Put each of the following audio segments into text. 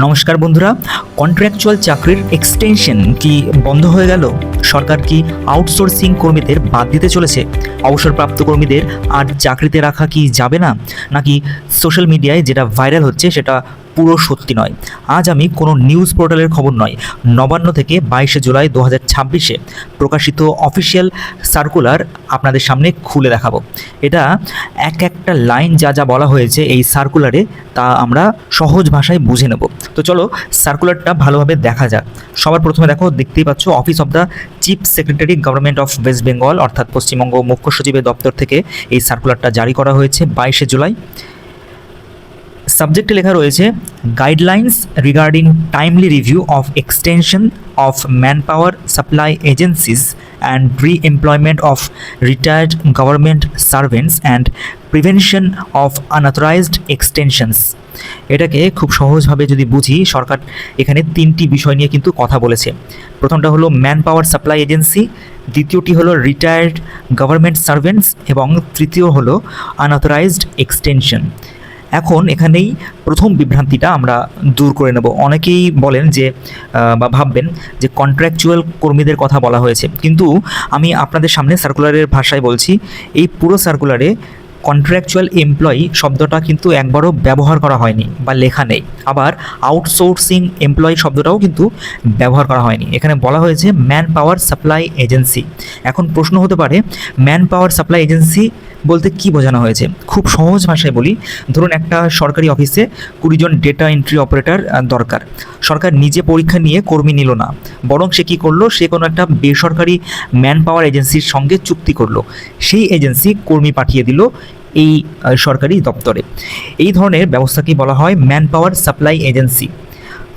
নমস্কার বন্ধুরা, কন্ট্রাকচুয়াল চাকরির এক্সটেনশন কি বন্ধ হয়ে গেল? সরকার কি আউটসোর্সিং কর্মীদের বাদ দিতে চলেছে? অবসরপ্রাপ্ত কর্মীদের আর চাকরিতে রাখা কি যাবে না, নাকি সোশ্যাল মিডিয়ায় যেটা ভাইরাল হচ্ছে সেটা পুরো সত্যি নয়? আজ আমি কোনো নিউজ পোর্টালের খবর নয়, নবান্ন থেকে 22শে জুলাই 2026-এ প্রকাশিত অফিসিয়াল সার্কুলার আপনাদের সামনে খুলে দেখাবো। এটা একটা লাইন যা যা বলা হয়েছে এই সার্কুলারে তা আমরা সহজ ভাষায় বুঝে নেব। তো চলো সার্কুলারটা ভালোভাবে দেখা যাক। সবার প্রথমে দেখতেই পাচ্ছ, office of the chief secretary government of West Bengal অর্থাৎ পশ্চিমবঙ্গ মুখ্য সচিবের দপ্তর থেকে এই সার্কুলারটা জারি করা হয়েছে 22শে জুলাই। সাবজেক্টে লেখা রয়েছে guidelines regarding timely review of extension of man power supply agencies and re-employment of retired government servants and prevention of unauthorised extensions. এটাকে খুব সহজভাবে যদি বুঝি, সরকার এখানে তিনটি বিষয় নিয়ে কিন্তু কথা বলেছে। প্রথমটা হলো ম্যান পাওয়ার সাপ্লাই এজেন্সি, দ্বিতীয়টি হলো রিটায়ার্ড গভর্নমেন্ট সার্ভেন্টস এবং তৃতীয় হলো আনঅথরাইজড এক্সটেনশন। এখন এখানেই প্রথম বিভ্রান্তিটা আমরা দূর করে নেব। অনেকেই বলেন যে বা ভাববেন যে কন্ট্রাকচুয়াল কর্মীদের কথা বলা হয়েছে, কিন্তু আমি আপনাদের সামনে সার্কুলারের ভাষায় বলছি, এই পুরো সার্কুলারে কন্ট্রাকচুয়াল এমপ্লয়ি শব্দটা কিন্তু একবারও ব্যবহার করা হয়নি বা লেখা নেই। আবার আউটসোর্সিং এমপ্লয়ি শব্দটাও কিন্তু ব্যবহার করা হয়নি। এখানে বলা হয়েছে ম্যান পাওয়ার সাপ্লাই এজেন্সি। এখন প্রশ্ন হতে পারে, ম্যান পাওয়ার সাপ্লাই এজেন্সি বলতে কি বোঝানো হয়েছে? খুব সহজ ভাষায় বলি, ধরুন একটা সরকারি অফিসে 20 জন ডেটা এন্ট্রি অপারেটর দরকার। সরকার নিজে পরীক্ষা নিয়ে কর্মী নিল না, বরং সে কী করলো, সে কোনো একটা বেসরকারি ম্যান পাওয়ার এজেন্সির সঙ্গে চুক্তি করলো। সেই এজেন্সি কর্মী পাঠিয়ে দিল এই সরকারি দপ্তরে। এই ধরনের ব্যবস্থাকেই বলা হয় ম্যান পাওয়ার সাপ্লাই এজেন্সি।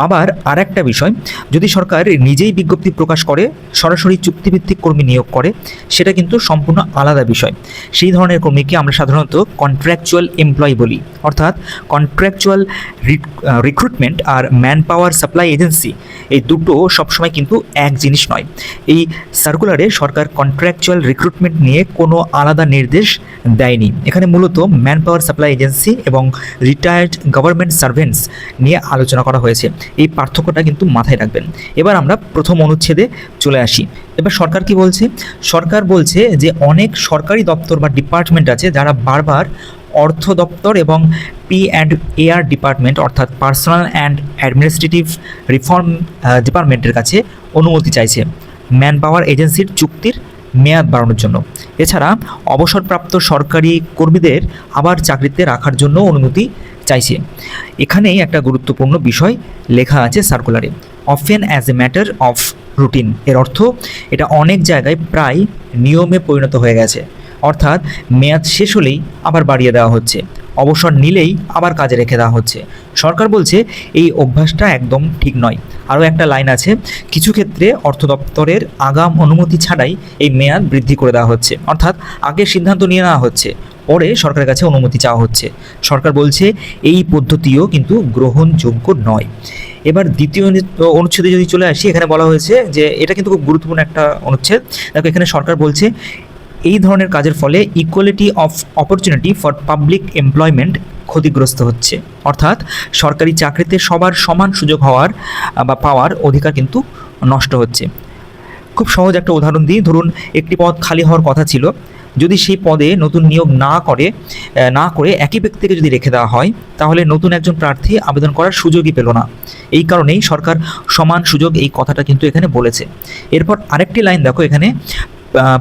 আবার আরেকটা বিষয়, যদি সরকার নিজেই বিজ্ঞপ্তি প্রকাশ করে সরাসরি চুক্তিভিত্তিক কর্মী নিয়োগ করে, সেটা কিন্তু সম্পূর্ণ আলাদা বিষয়। সেই ধরনের কর্মীকে আমরা সাধারণত কন্ট্রাকচুয়াল এমপ্লয়ি বলি। অর্থাৎ কন্ট্রাকচুয়াল রিক্রুটমেন্ট আর ম্যান পাওয়ার সাপ্লাই এজেন্সি এই দুটো সবসময় কিন্তু এক জিনিস নয়। এই সার্কুলারে সরকার কন্ট্রাকচুয়াল রিক্রুটমেন্ট নিয়ে কোনো আলাদা নির্দেশ দেয়নি। এখানে মূলত ম্যান পাওয়ার সাপ্লাই এজেন্সি এবং রিটায়ার্ড গভর্নমেন্ট সার্ভেন্টস নিয়ে আলোচনা করা হয়েছে। এই পার্থক্যটা কিন্তু মাথায় রাখবেন। এবার আমরা প্রথম অনুচ্ছেদে চলে আসি। এবার সরকার কি বলছে? সরকার বলছে যে অনেক সরকারি দপ্তর বা ডিপার্টমেন্ট আছে যারা বারবার অর্থ দপ্তর এবং P&AR ডিপার্টমেন্ট অর্থাৎ পার্সোনাল অ্যান্ড অ্যাডমিনিস্ট্রেটিভ রিফর্ম ডিপার্টমেন্টের কাছে অনুমতি চাইছে ম্যান পাওয়ার এজেন্সির চুক্তির মেয়াদ বাড়ানোর জন্য। এছাড়া অবসরপ্রাপ্ত সরকারি কর্মীদের আবার চাকরিতে রাখার জন্য অনুমতি চাইছে। এখানেই একটা গুরুত্বপূর্ণ বিষয় লেখা আছে সার্কুলারে, often as a matter of routine. এর অর্থ এটা অনেক জায়গায় প্রায় নিয়মে পরিণত হয়ে গেছে। অর্থাৎ মেয়াদ শেষ হলেই আবার বাড়িয়ে দেওয়া হচ্ছে, অবসর নিলেই আবার কাজে রেখে দেওয়া হচ্ছে। সরকার বলছে এই অভ্যাসটা একদম ঠিক নয়। আরও একটা লাইন আছে, কিছু ক্ষেত্রে অর্থ দপ্তরের আগাম অনুমতি ছাড়াই এই মেয়াদ বৃদ্ধি করে দেওয়া হচ্ছে। অর্থাৎ আগে সিদ্ধান্ত নিয়ে নেওয়া হচ্ছে, পরে সরকারের কাছে অনুমতি চাওয়া হচ্ছে। সরকার বলছে এই পদ্ধতিও কিন্তু গ্রহণযোগ্য নয়। এবার দ্বিতীয় অনুচ্ছেদে যদি চলে আসি, এখানে বলা হয়েছে যে এটা কিন্তু খুব গুরুত্বপূর্ণ একটা অনুচ্ছেদ। দেখো, এখানে সরকার বলছে এই ধরনের কাজের ফলে equality of opportunity for public employment ক্ষতিগ্রস্ত হচ্ছে। অর্থাৎ সরকারি চাকরিতে সবার সমান সুযোগ হওয়ার বা পাওয়ার অধিকার কিন্তু নষ্ট হচ্ছে। খুব সহজ একটা উদাহরণ দিই, ধরুন একটি পদ খালি হওয়ার কথা ছিল, যদি সেই পদে নতুন নিয়োগ না করে একই ব্যক্তিকে যদি রেখে দেওয়া হয়, তাহলে নতুন একজন প্রার্থী আবেদন করার সুযোগই পেল না। এই কারণেই সরকার সমান সুযোগ এই কথাটা কিন্তু এখানে বলেছে। এরপর আরেকটি লাইন দেখো, এখানে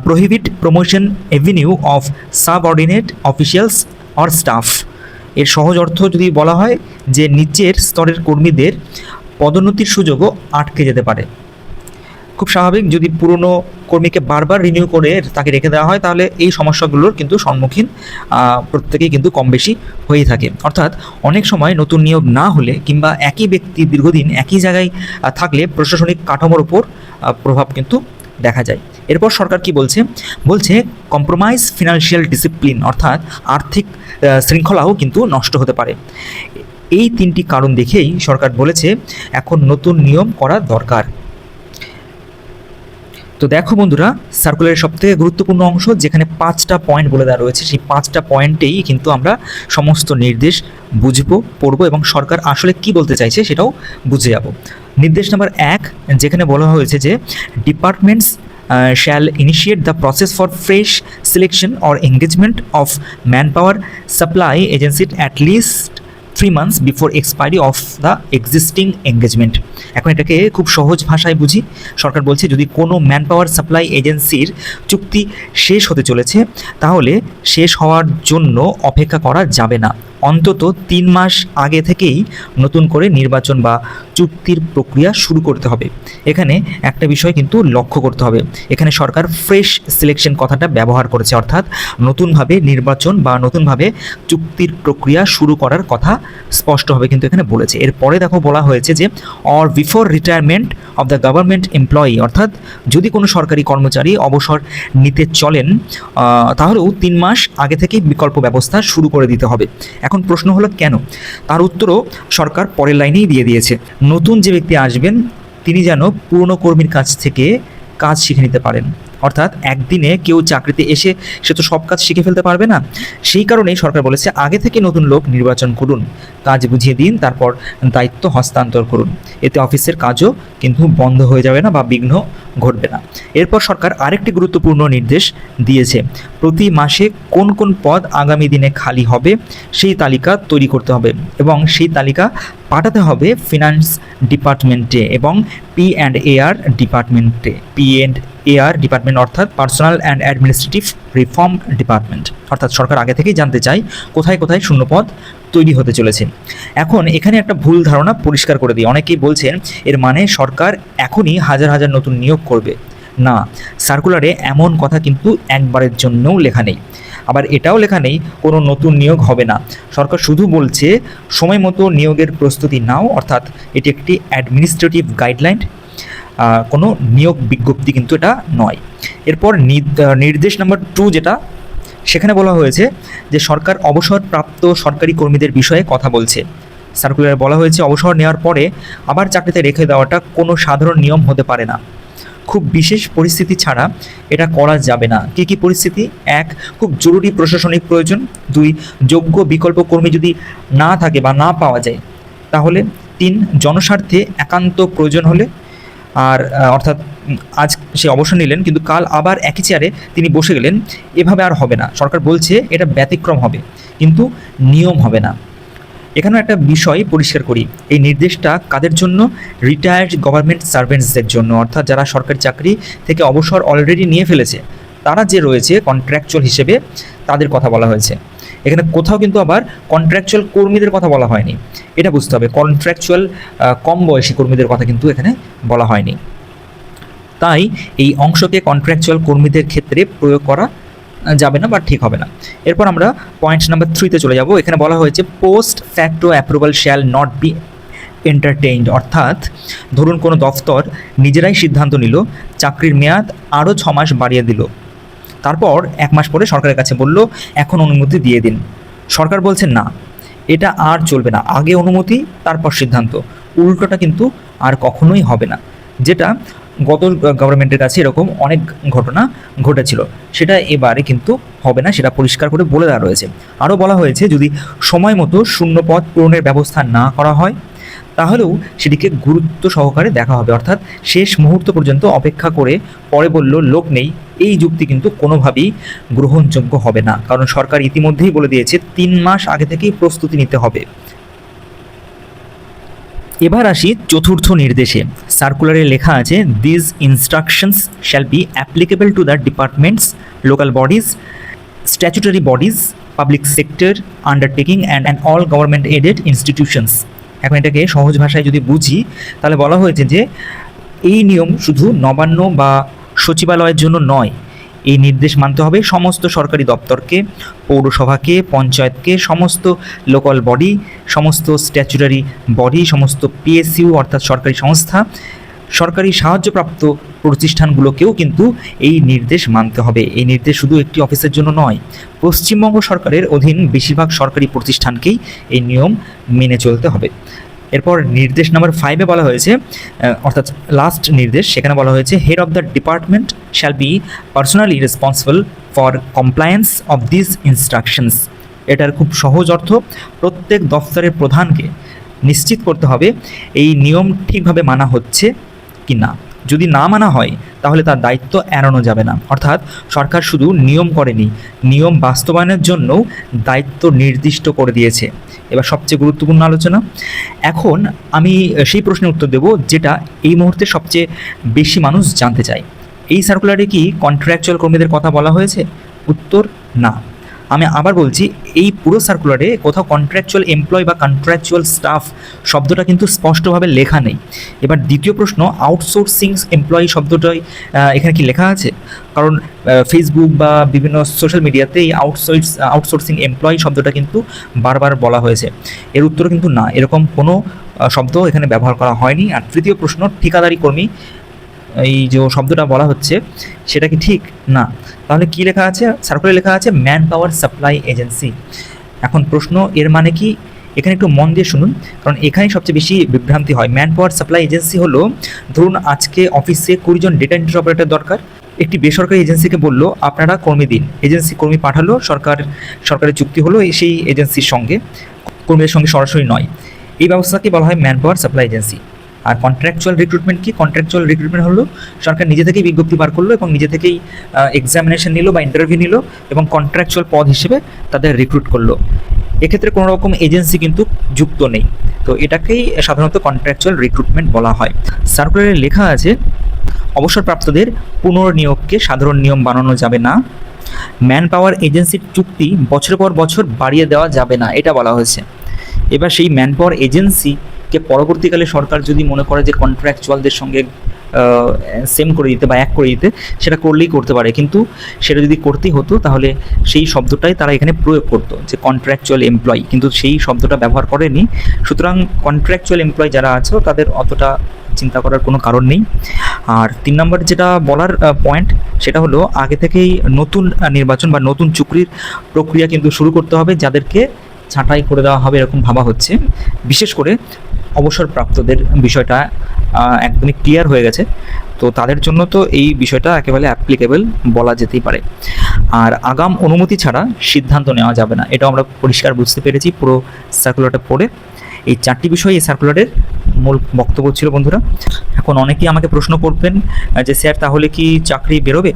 prohibit promotion Avenue of subordinate officials or staff. এর সহজ অর্থ যদি বলা হয় যে নিচের স্তরের কর্মীদের পদোন্নতির সুযোগও আটকে যেতে পারে। খুব স্বাভাবিক, যদি পুরনো কর্মীকে বারবার রিনিউ করে তাকে রেখে দেওয়া হয়, তাহলে এই সমস্যাগুলোর কিন্তু সম্মুখীন প্রত্যেকেই কিন্তু কম বেশি হয়েই থাকে। অর্থাৎ অনেক সময় নতুন নিয়োগ না হলে কিংবা একই ব্যক্তি দীর্ঘদিন একই জায়গায় থাকলে প্রশাসনিক কাঠামোর উপর প্রভাব কিন্তু দেখা যায়। এরপর সরকার কি বলছে কম্প্রোমাইজ ফিনান্সিয়াল ডিসিপ্লিন, অর্থাৎ আর্থিক শৃঙ্খলাও কিন্তু নষ্ট হতে পারে। এই তিনটি কারণ দেখেই সরকার বলেছে এখন নতুন নিয়ম করা দরকার। তো দেখো বন্ধুরা, সার্কুলারের সবথেকে গুরুত্বপূর্ণ অংশ যেখানে 5টা পয়েন্ট বলে দেওয়া রয়েছে, সেই 5টা পয়েন্টেই কিন্তু আমরা সমস্ত নির্দেশ বুঝবো, পড়বো এবং সরকার আসলে কি বলতে চাইছে সেটাও বুঝে যাব। নির্দেশ নাম্বার 1, যেখানে বলা হয়েছে যে departments shall initiate the process for fresh selection or engagement of manpower supply agency at least 3 months before expiry of the existing engagement। এখন এটাকে খুব সহজ ভাষায় বুঝি। সরকার বলছে যদি কোনো ম্যান পাওয়ার সাপ্লাই এজেন্সির চুক্তি শেষ হতে চলেছে তাহলে শেষ হওয়ার জন্য অপেক্ষা করা যাবে না, অন্তত 3 মাস আগে থেকেই নতুন করে নির্বাচন বা চুক্তির প্রক্রিয়া শুরু করতে হবে। এখানে একটা বিষয় কিন্তু লক্ষ্য করতে হবে, এখানে সরকার ফ্রেশ সিলেকশন কথাটা ব্যবহার করেছে, অর্থাৎ নতুনভাবে নির্বাচন বা নতুনভাবে চুক্তির প্রক্রিয়া শুরু করার কথা স্পষ্টভাবে কিন্তু এখানে বলেছে। এরপরে দেখো বলা হয়েছে যে or before retirement of the government employee, অর্থাৎ যদি কোনো সরকারি কর্মচারী অবসর নিতে চলেন তাহলেও 3 মাস আগে থেকেই বিকল্প ব্যবস্থা শুরু করে দিতে হবে। এখন প্রশ্ন হলো কেন? তার উত্তরও সরকার পরের লাইনেই দিয়ে দিয়েছে। নতুন যে ব্যক্তি আসবেন তিনি যেন পুরনো কর্মীর কাছ থেকে কাজ শিখে নিতে পারেন, অর্থাৎ একদিনে কেউ চাকরিতে এসে সে তো সব কাজ শিখে ফেলতে পারবে না। সেই কারণেই সরকার বলেছে আগে থেকে নতুন লোক নির্বাচন করুন, কাজ বুঝিয়ে দিন, তারপর দায়িত্ব হস্তান্তর করুন। এতে অফিসের কাজও কিন্তু বন্ধ হয়ে যাবে না বা বিঘ্ন ঘটবে না। এরপর সরকার আরেকটি গুরুত্বপূর্ণ নির্দেশ দিয়েছে, প্রতি মাসে কোন কোন পদ আগামী দিনে খালি হবে সেই তালিকা তৈরি করতে হবে এবং সেই তালিকা পাঠাতে হবে ফিনান্স ডিপার্টমেন্টে এবং P&AR ডিপার্টমেন্টে। P&AR ডিপার্টমেন্ট অর্থাৎ personal and administrative reform department. অর্থাৎ সরকার আগে থেকেই জানতে চায় কোথায় কোথায় শূন্যপদ তৈরি হতে চলেছে। এখন এখানে একটা ভুল ধারণা পরিষ্কার করে দিই, অনেকেই বলছেন এর মানে সরকার এখনই হাজার হাজার নতুন নিয়োগ করবে। না, সার্কুলারে এমন কথা কিন্তু একবারের জন্যও লেখা নেই। আবার এটাও লেখা নেই কোনো নতুন নিয়োগ হবে না। সরকার শুধু বলছে সময় মতো নিয়োগের প্রস্তুতি নাও, অর্থাৎ এটি একটি অ্যাডমিনিস্ট্রেটিভ গাইডলাইন, কোনো নিয়োগ বিজ্ঞপ্তি কিন্তু এটা নয়। এরপর নির্দেশ নাম্বার 2 যেটা, সেখানে বলা হয়েছে যে সরকার অবসরপ্রাপ্ত সরকারি কর্মীদের বিষয়ে কথা বলছে। সার্কুলারে বলা হয়েছে অবসর নেওয়ার পরে আবার চাকরিতে রেখে দেওয়াটা কোনো সাধারণ নিয়ম হতে পারে না, খুব বিশেষ পরিস্থিতি ছাড়া এটা করা যাবে না। কী কী পরিস্থিতি? 1, খুব জরুরি প্রশাসনিক প্রয়োজন। 2, যোগ্য বিকল্প কর্মী যদি না থাকে বা না পাওয়া যায় তাহলে। 3, জনস্বার্থে একান্ত প্রয়োজন হলে। আর অর্থাৎ আজ সে অবসর নিলেন কিন্তু কাল আবার একই চেয়ারে তিনি বসে গেলেন, এভাবে আর হবে না। সরকার বলছে এটা ব্যতিক্রম হবে কিন্তু নিয়ম হবে না। এখানেও একটা বিষয় পরিষ্কার করি, এই নির্দেশটা কাদের জন্য? রিটায়ার্ড গভর্নমেন্ট সার্ভেন্টসদের জন্য, অর্থাৎ যারা সরকারি চাকরি থেকে অবসর অলরেডি নিয়ে ফেলেছে, তারা যে রয়েছে কন্ট্রাকচুয়াল হিসেবে, তাদের কথা বলা হয়েছে। এখানে কোথাও কিন্তু আবার কন্ট্রাকচুয়াল কর্মীদের কথা বলা হয়নি, এটা বুঝতে হবে। কন্ট্রাকচুয়াল কম বয়সী কর্মীদের কথা কিন্তু এখানে বলা হয়নি। তাই এই অংশকে কন্ট্রাকচুয়াল কর্মীদের ক্ষেত্রে প্রয়োগ করা যাবে না বা ঠিক হবে না। এরপর আমরা পয়েন্ট নাম্বার 3-তে চলে যাব। এখানে বলা হয়েছে post facto approval shall not be entertained, অর্থাৎ ধরুন কোনো দফতর নিজেরাই সিদ্ধান্ত নিল চাকরির মেয়াদ আরও 6 মাস বাড়িয়ে দিল, তারপর 1 মাস পরে সরকারের কাছে বলল এখন অনুমতি দিয়ে দিন। সরকার বলছে না, এটা আর চলবে না, আগে অনুমতি তারপর সিদ্ধান্ত। উল্টোটা কিন্তু আর কখনোই হবে না, যেটা গত গভর্নমেন্টের কাছে এরকম অনেক ঘটনা ঘটেছিল, সেটা এবারে কিন্তু হবে না, সেটা পরিষ্কার করে বলে দেওয়া রয়েছে। আরও বলা হয়েছে যদি সময় মতো শূন্য পদ পূরণের ব্যবস্থা না করা হয় তাহলেও সেটিকে গুরুত্ব সহকারে দেখা হবে, অর্থাৎ শেষ মুহূর্ত পর্যন্ত অপেক্ষা করে পরে বলল লোক নেই, এই যুক্তি কিন্তু কোনোভাবেই গ্রহণযোগ্য হবে না, কারণ সরকার ইতিমধ্যেই বলে দিয়েছে 3 মাস আগে থেকেই প্রস্তুতি নিতে হবে। এবার আসি চতুর্থ নির্দেশে। সার্কুলারে লেখা আছে this instructions shall be applicable to the departments, local bodies, statutory bodies, public sector undertaking and all government aided institutions. এখন এটাকে সহজ ভাষায় যদি বুঝি তাহলে বলা হয়েছে যে এই নিয়ম শুধু নবান্ন বা সচিবালয়ের জন্য নয়, এই নির্দেশ মানতে হবে সমস্ত সরকারি দপ্তরকে, পৌরসভাকে, পঞ্চায়েতকে, সমস্ত লোকাল বডি, সমস্ত স্ট্যাচুটারি বডি, সমস্ত PSU অর্থাৎ সরকারি সংস্থা, সরকারি সাহায্যপ্রাপ্ত প্রতিষ্ঠানগুলোকেও কিন্তু এই নির্দেশ মানতে হবে। এই নির্দেশ শুধু একটি অফিসের জন্য নয়, পশ্চিমবঙ্গ সরকারের অধীন বেশিরভাগ সরকারি প্রতিষ্ঠানকেই এই নিয়ম মেনে চলতে হবে। এরপর নির্দেশ নাম্বার 5-এ বলা হয়েছে, অর্থাৎ লাস্ট নির্দেশ, সেখানে বলা হয়েছে head of the department shall be personally responsible for compliance of this instructions. এটার খুব সহজ অর্থ, প্রত্যেক দফতরের প্রধানকে নিশ্চিত করতে হবে এই নিয়ম ঠিকভাবে মানা হচ্ছে কি না। যদি না মানা হয় তাহলে তার দায়িত্ব এড়ানো যাবে না। অর্থাৎ সরকার শুধু নিয়ম করেনি, নিয়ম বাস্তবায়নের জন্যও দায়িত্ব নির্দিষ্ট করে দিয়েছে। এবার সবচেয়ে গুরুত্বপূর্ণ আলোচনা। এখন আমি সেই প্রশ্নের উত্তর দেব যেটা এই মুহূর্তে সবচেয়ে বেশি মানুষ জানতে চায়। এই সার্কুলারে কি কন্ট্রাকচুয়াল কর্মীদের কথা বলা হয়েছে? উত্তর না। আমি আবার বলছি, এই পুরো সার্কুলারে কোথাও কন্ট্রাকচুয়াল এমপ্লয় বা কন্ট্রাকচুয়াল স্টাফ শব্দটা কিন্তু স্পষ্টভাবে লেখা নেই। এবার দ্বিতীয় প্রশ্ন, আউটসোর্সিং এমপ্লয়ি শব্দটাই এখানে কি লেখা আছে? কারণ ফেসবুক বা বিভিন্ন সোশ্যাল মিডিয়াতে এই আউটসোর্সিং এমপ্লয়ি শব্দটা কিন্তু বারবার বলা হয়েছে। এর উত্তরও কিন্তু না, এরকম কোনো শব্দ এখানে ব্যবহার করা হয়নি। আর তৃতীয় প্রশ্ন, ঠিকাদারি কর্মী এই যে শব্দটা বলা হচ্ছে সেটা কি ঠিক? না। তাহলে কি লেখা আছে? সার্কুলারে লেখা আছে ম্যান পাওয়ার সাপ্লাই এজেন্সি। এখন প্রশ্ন, এর মানে কি? এখানে একটু মন দিয়ে শুনুন, কারণ এখানেই সবচেয়ে বেশি বিভ্রান্তি হয়। ম্যান পাওয়ার সাপ্লাই এজেন্সি হলো, ধরুন আজকে অফিসে 20 জন ডেটা এন্ট্রি অপারেটর দরকার। একটি বেসরকারি এজেন্সিকে বললো আপনারা কর্মী দিন, এজেন্সি কর্মী পাঠালো, সরকারের চুক্তি হলো সেই এজেন্সির সঙ্গে, কর্মীদের সঙ্গে সরাসরি নয়। এই ব্যবস্থাকে বলা হয় ম্যান পাওয়ার সাপ্লাই এজেন্সি। আর কন্ট্রাকচুয়াল রিক্রুটমেন্ট কি? কন্ট্রাকচুয়াল রিক্রুটমেন্ট হলো সরকার নিজে থেকেই বিজ্ঞপ্তি বার করলো এবং নিজে থেকেই এক্সামিনেশন নিল বা ইন্টারভিউ নিল এবং কন্ট্রাকচুয়াল পদ হিসেবে তাদের রিক্রুট করলো। এক্ষেত্রে কোনো রকম এজেন্সি কিন্তু যুক্ত নেই। তো এটাকেই সাধারণত কন্ট্রাকচুয়াল রিক্রুটমেন্ট বলা হয়। সার্কুলারে লেখা আছে অবসরপ্রাপ্তদের পুনর্নিয়োগকে সাধারণ নিয়ম বানানো যাবে না, ম্যান পাওয়ার এজেন্সির চুক্তি বছরের পর বছর বাড়িয়ে দেওয়া যাবে না, এটা বলা হয়েছে। এবার সেই ম্যান পাওয়ার এজেন্সিকে পরবর্তীকালে সরকার যদি মনে করে যে কন্ট্রাকচুয়ালদের সঙ্গে সেম করে দিতে বা এক করে দিতে, সেটা করলেই করতে পারে। কিন্তু সেটা যদি করতেই হতো তাহলে সেই শব্দটাই তারা এখানে প্রয়োগ করতো, যে কন্ট্রাকচুয়াল এমপ্লয়ি, কিন্তু সেই শব্দটা ব্যবহার করেনি। সুতরাং কন্ট্রাকচুয়াল এমপ্লয়ি যারা আছে তাদের অতটা চিন্তা করার কোনো কারণ নেই। আর 3 নম্বর যেটা বলার পয়েন্ট, সেটা হলো আগে থেকেই নতুন নির্বাচন বা নতুন চুক্তির প্রক্রিয়া কিন্তু শুরু করতে হবে, যাদেরকে ছাঁটাই করে দেওয়া হবে এরকম ভাবা হচ্ছে। বিশেষ করে অবসরপ্রাপ্তদের বিষয়টা একদমই ক্লিয়ার হয়ে গেছে, তো তাদের জন্য তো এই বিষয়টা একেবারে অ্যাপ্লিকেবল বলা যেতেই পারে। আর আগাম অনুমতি ছাড়া সিদ্ধান্ত নেওয়া যাবে না, এটাও আমরা পরিষ্কার বুঝতে পেরেছি পুরো সার্কুলারটা পড়ে। এই 4টি বিষয় এই সার্কুলারের মূল বক্তব্য ছিল বন্ধুরা। এখন অনেকেই আমাকে প্রশ্ন করবেন যে স্যার তাহলে কি চাকরি বেরোবে?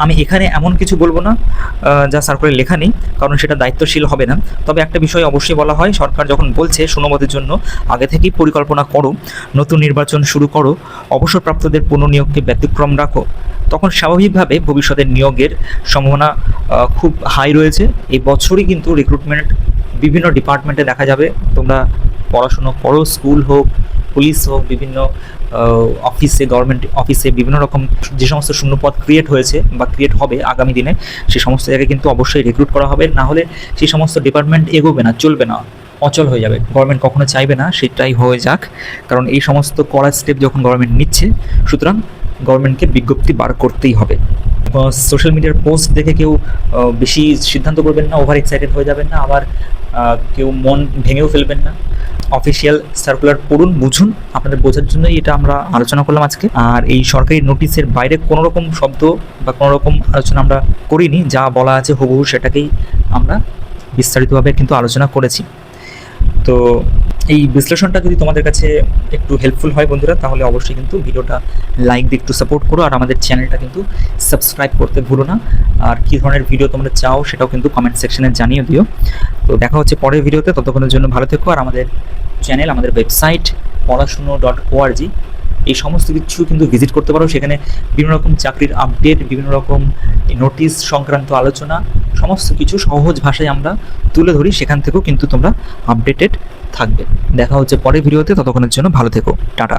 আমি এখানে এমন কিছু বলবো না যা সার্কুলারে লেখা নেই, কারণ সেটা দায়িত্বশীল হবে না। তবে একটা বিষয় অবশ্যই বলা হয়, সরকার যখন বলছে সুনবদের জন্য আগে থেকেই পরিকল্পনা করো, নতুন নির্বাচন শুরু করো, অবসরপ্রাপ্তদের পুনর্নিয়োগকে ব্যতিক্রম রাখো, তখন স্বাভাবিকভাবে ভবিষ্যতের নিয়োগের সম্ভাবনা খুব হাই রয়েছে। এই বছরই কিন্তু রিক্রুটমেন্ট বিভিন্ন ডিপার্টমেন্টে দেখা যাবে। তোমরা পড়াশুনো করো, স্কুল হোক, পুলিশ হোক, বিভিন্ন অফিসে, গভর্নমেন্ট অফিসে বিভিন্ন রকম যে সমস্ত শূন্যপদ ক্রিয়েট হয়েছে বা ক্রিয়েট হবে আগামী দিনে, সেই সমস্ত জায়গায় কিন্তু অবশ্যই রিক্রুট করা হবে। না হলে সেই সমস্ত ডিপার্টমেন্ট এগোবে না, চলবে না, অচল হয়ে যাবে। গভর্নমেন্ট কখনো চাইবে না সেটাই হয়ে যাক, কারণ এই সমস্ত কড়া স্টেপ যখন গভর্নমেন্ট নিচ্ছে, সুতরাং গভর্নমেন্টকে বিজ্ঞপ্তি বার করতেই হবে। সোশ্যাল মিডিয়ার পোস্ট দেখে কেউ বেশি সিদ্ধান্ত করবেন না, ওভার এক্সাইটেড হয়ে যাবেন না, আবার কেউ মন ভেঙেও ফেলবেন না। অফিসিয়াল সার্কুলার পড়ুন, বুঝুন, আপনাদের বোঝার জন্যই এটা আমরা আলোচনা করলাম আজকে। আর এই সরকারি নোটিশের বাইরে কোনো রকম শব্দ বা কোনো রকম আলোচনা আমরা করিনি, যা বলা আছে হুবহু সেটাকেই আমরা বিস্তারিতভাবে কিন্তু আলোচনা করেছি। তো এই বিশ্লেষণটা যদি তোমাদের কাছে একটু হেল্পফুল হয় বন্ধুরা, তাহলে অবশ্যই কিন্তু ভিডিওটা লাইক দিয়ে একটু সাপোর্ট করো, আর আমাদের চ্যানেলটা কিন্তু সাবস্ক্রাইব করতে ভুলো না। আর কী ধরনের ভিডিও তোমরা চাও সেটাও কিন্তু কমেন্ট সেকশনে জানিয়ে দিও। তো দেখা হচ্ছে পরের ভিডিওতে, ততক্ষণের জন্য ভালো থেকো। আর আমাদের চ্যানেল, আমাদের ওয়েবসাইট পড়াশুনো.org, এই সমস্ত কিছু কিন্তু ভিজিট করতে পারো। সেখানে বিভিন্ন রকম চাকরির আপডেট, বিভিন্ন রকম নোটিশ সংক্রান্ত আলোচনা, সমস্ত কিছু সহজ ভাষায় আমরা তুলে ধরি, সেখান থেকেও কিন্তু তোমরা আপডেটেড থাকবে। দেখা হচ্ছে পরের ভিডিওতে, ততক্ষণের জন্য ভালো থেকো, টাটা।